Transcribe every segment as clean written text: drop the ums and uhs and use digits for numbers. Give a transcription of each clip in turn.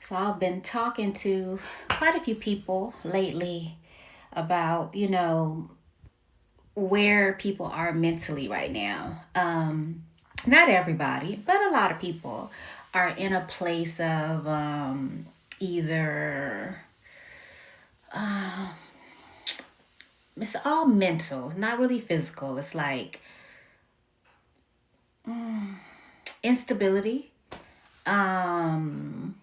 So I've been talking to quite a few people lately about, where people are mentally right now. Not everybody, but a lot of people are in a place of either, it's all mental, not really physical. It's like instability, um,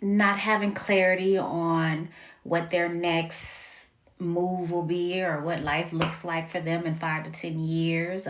not having clarity on what their next move will be or what life looks like for them in 5 to 10 years,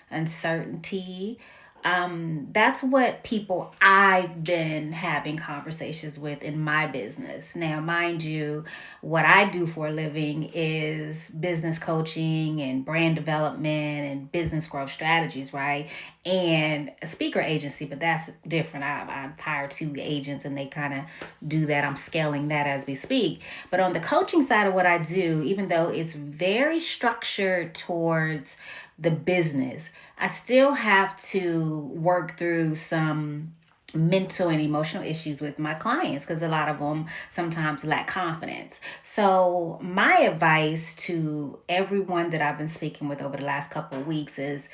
uncertainty. That's what people I've been having conversations with in my business. Now, mind you, what I do for a living is business coaching and brand development and business growth strategies, right? And a speaker agency, but that's different. I've hired two agents and they kind of do that. I'm scaling that as we speak. But on the coaching side of what I do, even though it's very structured towards the business, I still have to work through some mental and emotional issues with my clients because a lot of them sometimes lack confidence. So my advice to everyone that I've been speaking with over the last couple of weeks is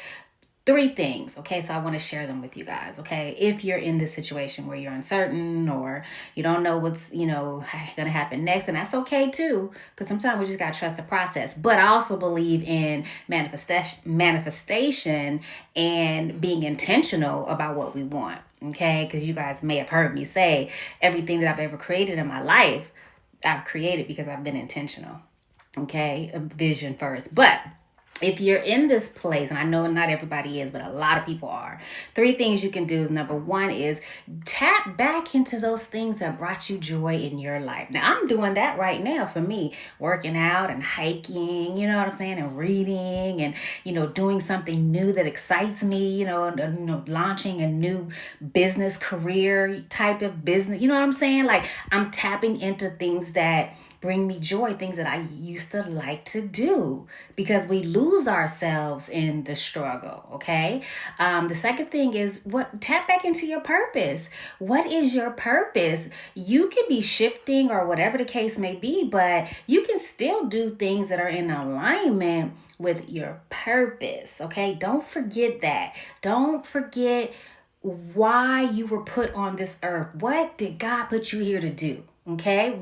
three things. Okay, so I want to share them with you guys. Okay, if you're in this situation where you're uncertain or you don't know what's gonna happen next, and that's okay too, because sometimes we just gotta trust the process. But I also believe in manifestation and being intentional about what we want. Okay, because you guys may have heard me say everything that I've ever created in my life, I've created because I've been intentional. Okay, a vision first, but if you're in this place, and I know not everybody is, but a lot of people are, three things you can do is number one is tap back into those things that brought you joy in your life. Now, I'm doing that right now for me, working out and hiking, you know what I'm saying, and reading and, doing something new that excites me, launching a new business career type of business, you know what I'm saying? Like I'm tapping into things that bring me joy, things that I used to like to do because we lose ourselves in the struggle. Okay. The second thing is tap back into your purpose. What is your purpose? You can be shifting or whatever the case may be, but you can still do things that are in alignment with your purpose. Okay. Don't forget that. Don't forget why you were put on this earth. What did God put you here to do? Okay,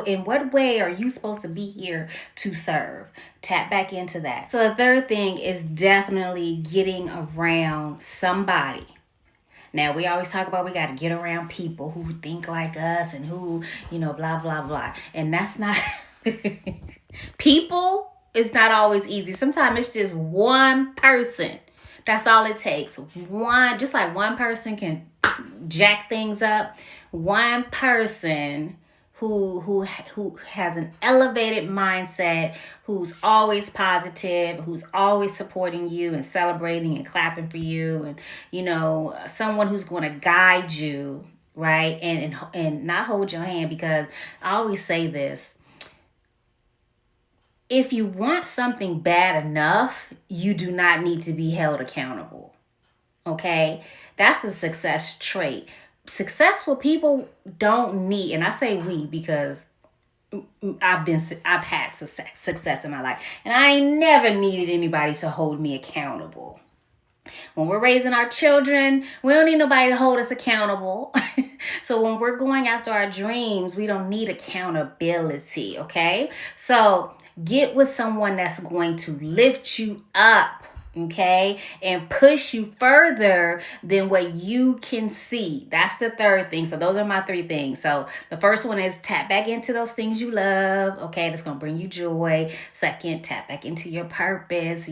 in what way are you supposed to be here to serve? Tap back into that. So the third thing is definitely getting around somebody. Now we always talk about we got to get around people who think like us and who, blah blah blah. And that's not people, it's not always easy. Sometimes it's just one person. That's all it takes. One, just like one person can jack things up. One person who has an elevated mindset, who's always positive, who's always supporting you and celebrating and clapping for you, and someone who's going to guide you, right, and not hold your hand. Because I always say this: if you want something bad enough, you do not need to be held accountable. Okay, that's a success trait. Successful people don't need, and I say we because I've had success in my life, and I ain't never needed anybody to hold me accountable. When we're raising our children, we don't need nobody to hold us accountable. So when we're going after our dreams, we don't need accountability, okay? So get with someone that's going to lift you up, okay, and push you further than what you can see. That's the third thing. So those are my three things. So the first one is tap back into those things you love, okay, that's going to bring you joy. Second, tap back into your purpose,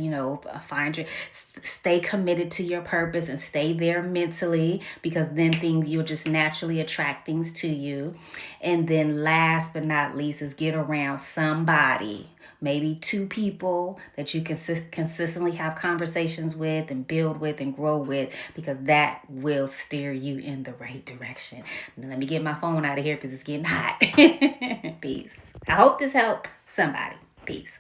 stay committed to your purpose and stay there mentally, because then you'll just naturally attract things to you. And then last but not least is get around somebody, maybe two people that you can consistently have conversations with and build with and grow with, because that will steer you in the right direction. Now, let me get my phone out of here because it's getting hot. Peace. I hope this helped somebody. Peace.